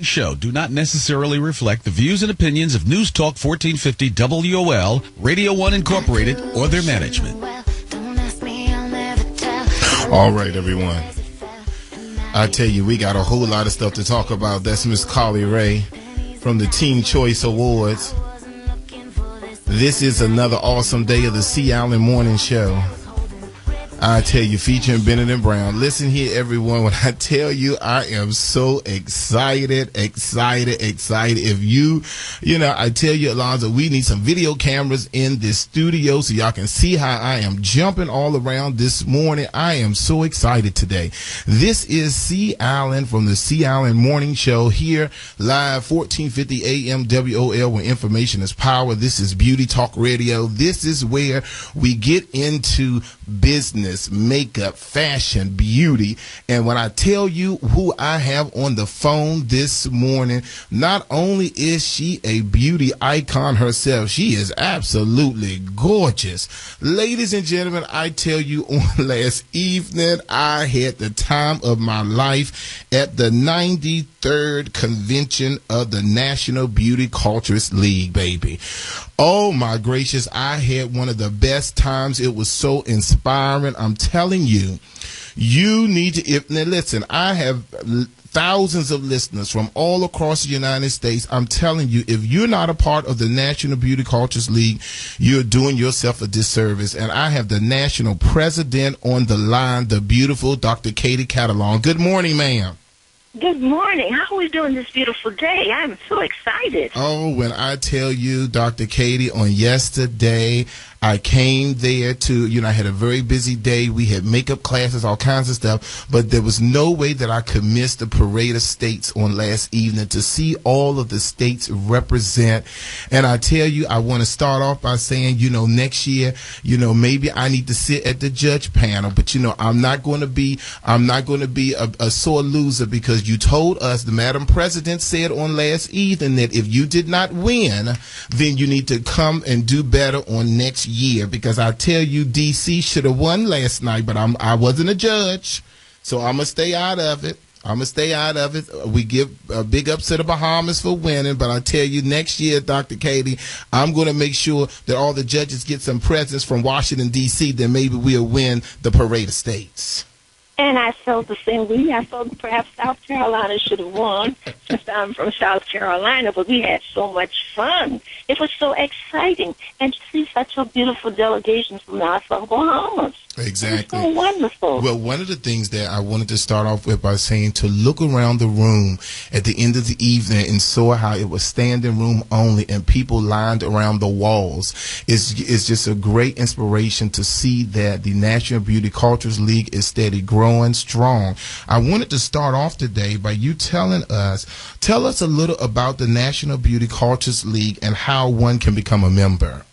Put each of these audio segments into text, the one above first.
Show do not necessarily reflect the views and opinions of News Talk 1450 WOL, Radio 1 Incorporated, or their management. All right, everyone. I tell you, we got a whole lot of stuff to talk about. That's Miss Carly Ray from the Teen Choice Awards. This is another awesome day of the C. Allen Morning Show. I tell you, featuring Bennett and Brown. Listen here, everyone. When I tell you, I am so excited. If I tell you, Alonzo, we need some video cameras in this studio so y'all can see how I am jumping all around this morning. I am so excited today. This is C. Allen from the C. Allen Morning Show here live 1450 AM WOL, where information is power. This is Beauty Talk Radio. This is where we get into business, makeup, fashion, beauty. And when I tell you who I have on the phone this morning, not only is she a beauty icon herself, she is absolutely gorgeous. Ladies and gentlemen, I tell you, on last evening, I had the time of my life at the 93rd convention of the National Beauty Culturist League, baby. Oh my gracious, I had one of the best times. It was so inspiring. I'm telling you, you need to, now listen, I have thousands of listeners from all across the United States. I'm telling you, if you're not a part of the National Beauty Cultures League, you're doing yourself a disservice. And I have the national president on the line, the beautiful Dr. Katie Catalon. Good morning, ma'am. Good morning. How are we doing this beautiful day? I'm so excited. Oh, when I tell you, Dr. Katie, on yesterday, I came there to, I had a very busy day. We had makeup classes, all kinds of stuff, but there was no way that I could miss the parade of states on last evening to see all of the states represent. And I tell you, I want to start off by saying, next year, maybe I need to sit at the judge panel, but I'm not going to be a sore loser, because you told us, the Madam President said on last evening, that if you did not win, then you need to come and do better on next year. Because I tell you, DC should have won last night, but I wasn't a judge, so I'm gonna stay out of it. We give a big up to the Bahamas for winning, but I tell you, next year, Dr. Katie, I'm going to make sure that all the judges get some presents from Washington, D.C., then maybe we'll win the parade of states. And I felt the same way. I felt perhaps South Carolina should have won, since I'm from South Carolina, but we had so much fun. It was so exciting. And to see such a beautiful delegation from the Bahamas. Exactly. It was so wonderful. Well, one of the things that I wanted to start off with by saying, to look around the room at the end of the evening and saw how it was standing room only and people lined around the walls is just a great inspiration to see that the National Beauty Cultures League is steady growing strong. I wanted to start off today by you tell us a little about the National Beauty Cultures League and how one can become a member.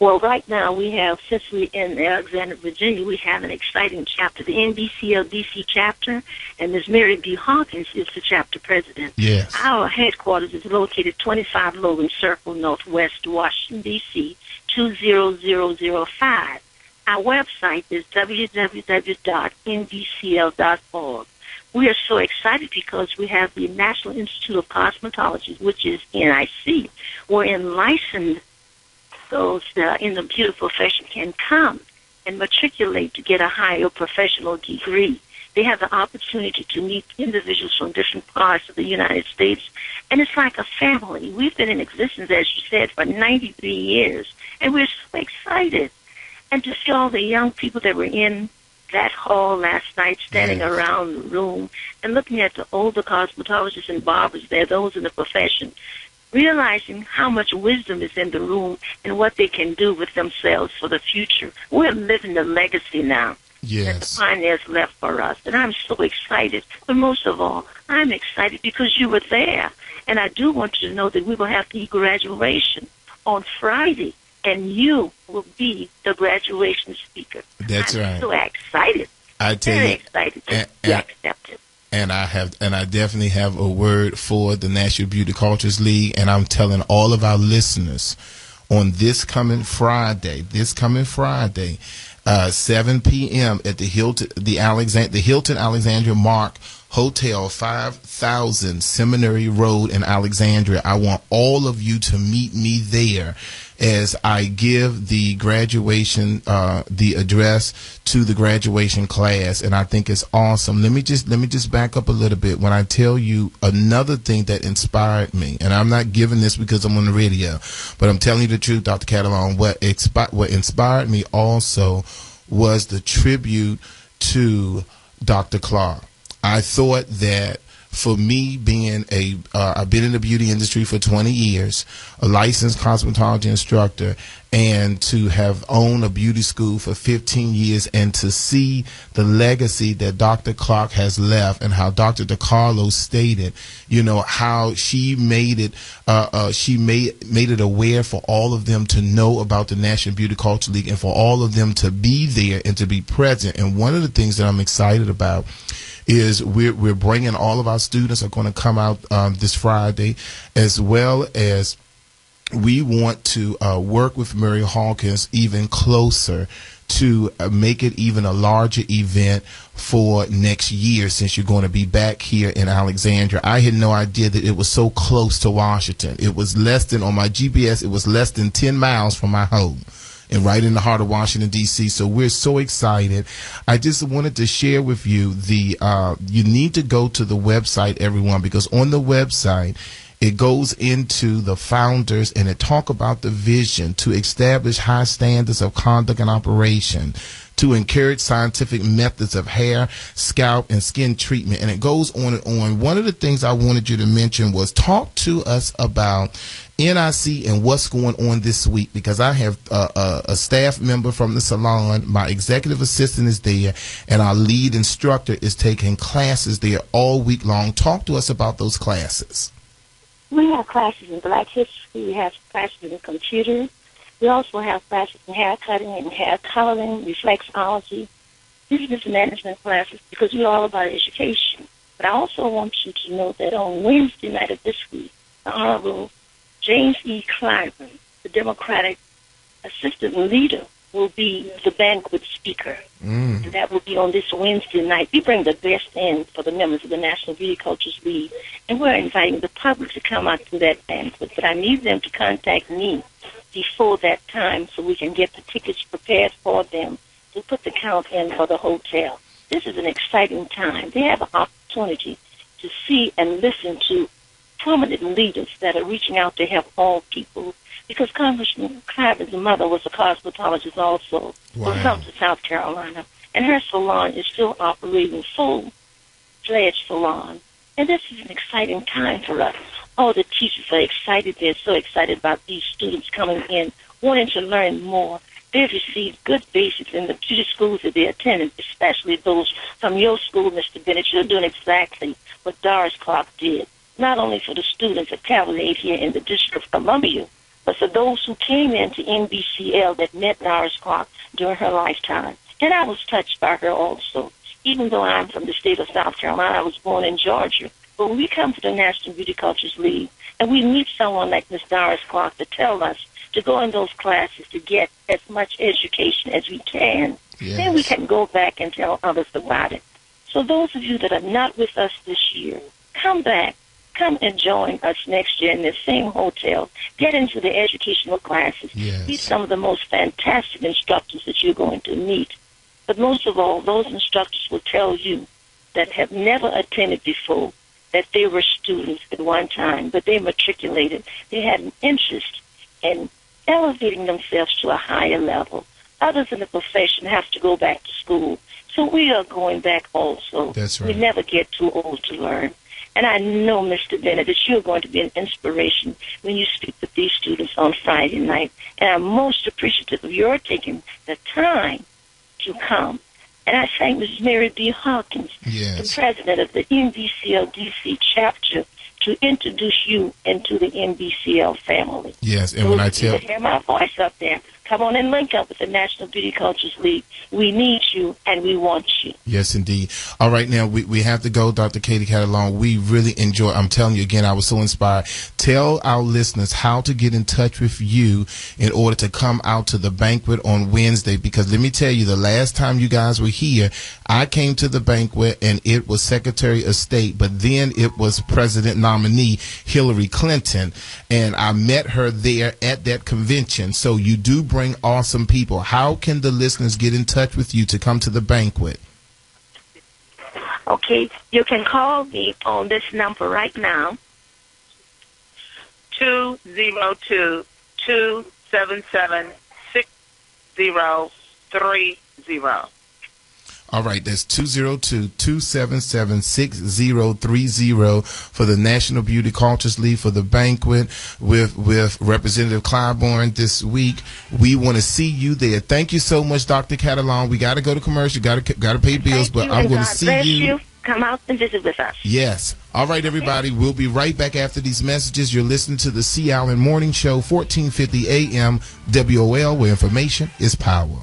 Well, right now we have, since we're in Alexandria, Virginia, we have an exciting chapter, the NBCL DC chapter, and Ms. Mary B. Hawkins is the chapter president. Yes. Our headquarters is located 25 Logan Circle, Northwest Washington, D.C., 20005. Our website is www.nbcl.org. We are so excited because we have the National Institute of Cosmetology, which is NIC. We're licensed. Those in the beauty profession can come and matriculate to get a higher professional degree. They have the opportunity to meet individuals from different parts of the United States, and it's like a family. We've been in existence, as you said, for 93 years, and we're so excited. And to see all the young people that were in that hall last night standing around the room and looking at the older cosmetologists and barbers there, those in the profession, realizing how much wisdom is in the room and what they can do with themselves for the future. We're living the legacy now that the pioneers left for us. And I'm so excited. But most of all, I'm excited because you were there. And I do want you to know that we will have the graduation on Friday, and you will be the graduation speaker. That's right. I'm so excited. I tell Very you, excited to be accepted. And I definitely have a word for the National Beauty Cultures League, and I'm telling all of our listeners on this coming Friday, 7 p.m. at the Hilton Alexandria Mark Hotel 5000 Seminary Road in Alexandria. I want all of you to meet me there as I give the graduation, the address to the graduation class, and I think it's awesome. Let me just back up a little bit when I tell you another thing that inspired me, and I'm not giving this because I'm on the radio, but I'm telling you the truth, Dr. Catalon. What inspired me also was the tribute to Dr. Clark. I thought that for me being I've been in the beauty industry for 20 years, a licensed cosmetology instructor, and to have owned a beauty school for 15 years and to see the legacy that Dr. Clark has left and how Dr. DeCarlo stated, how she made it, she made it aware for all of them to know about the National Beauty Culture League and for all of them to be there and to be present. And one of the things that I'm excited about is we're bringing all of our students are going to come out this Friday, as well as we want to work with Mary Hawkins even closer to make it even a larger event for next year, since you're going to be back here in Alexandria. I had no idea that it was so close to Washington. It was less than, on my GPS, it was less than 10 miles from my home, and right in the heart of Washington, D.C. So we're so excited. I just wanted to share with you you need to go to the website, everyone, because on the website, it goes into the founders and it talk about the vision to establish high standards of conduct and operation, to encourage scientific methods of hair, scalp, and skin treatment. And it goes on and on. One of the things I wanted you to mention was talk to us about NIC and what's going on this week, because I have a staff member from the salon, my executive assistant is there, and our lead instructor is taking classes there all week long. Talk to us about those classes. We have classes in Black history. We have classes in computer. We also have classes in hair cutting and hair coloring, reflexology, business management classes, because we're all about education. But I also want you to know that on Wednesday night of this week, the Honorable James E. Clyburn, the Democratic Assistant Leader, will be the banquet speaker. And that will be on this Wednesday night. We bring the best in for the members of the National Beauty Cultures League, and we're inviting the public to come out to that banquet. But I need them to contact me before that time so we can get the tickets prepared for them to put the count in for the hotel. This is an exciting time. They have an opportunity to see and listen to prominent leaders that are reaching out to help all people, because Congressman Clyburn's mother was a cosmetologist also, who come to South Carolina, and her salon is still operating, full-fledged salon. And this is an exciting time for us. All the teachers are excited. They're so excited about these students coming in, wanting to learn more. They've received good basics in the beauty schools that they attended, especially those from your school, Mr. Bennett. You're doing exactly what Doris Clark did, not only for the students at Cavalier here in the District of Columbia, but for those who came into NBCL that met Doris Clark during her lifetime. And I was touched by her also. Even though I'm from the state of South Carolina, I was born in Georgia. But when we come to the National Beauty Cultures League and we meet someone like Miss Doris Clark to tell us to go in those classes to get as much education as we can, then we can go back and tell others about it. So those of you that are not with us this year, come back. Come and join us next year in the same hotel. Get into the educational classes. Meet some of the most fantastic instructors that you're going to meet. But most of all, those instructors will tell you that have never attended before that they were students at one time, but they matriculated. They had an interest in elevating themselves to a higher level. Others in the profession have to go back to school. So we are going back also. That's right. We never get too old to learn. And I know, Mr. Bennett, that you're going to be an inspiration when you speak with these students on Friday night. And I'm most appreciative of your taking the time to come. And I thank Ms. Mary B. Hawkins, the president of the NBCL DC chapter, to introduce you into the NBCL family. Yes, and so when I tell... you hear my voice up there, Come on and link up with the National Beauty Cultures League. We need you and we want you. Yes, indeed. All right, now we have to go, Dr. Katie Catalon. We really enjoy. I'm telling you again, I was so inspired. Tell our listeners how to get in touch with you in order to come out to the banquet on Wednesday. Because let me tell you, the last time you guys were here, I came to the banquet and it was Secretary of State, but then it was President nominee Hillary Clinton, and I met her there at that convention. So you do bring awesome people. How can the listeners get in touch with you to come to the banquet? Okay, you can call me on this number right now, 202-277-6030. All right, that's 202-277-6030 for the National Beauty Cultures League for the banquet with Representative Clyburn this week. We want to see you there. Thank you so much, Dr. Catalon. We got to go to commercial, got to pay bills, but I'm going to see you. Come out and visit with us. Yes. All right, everybody. We'll be right back after these messages. You're listening to the C. Allen Morning Show, 1450 AM WOL, where information is power.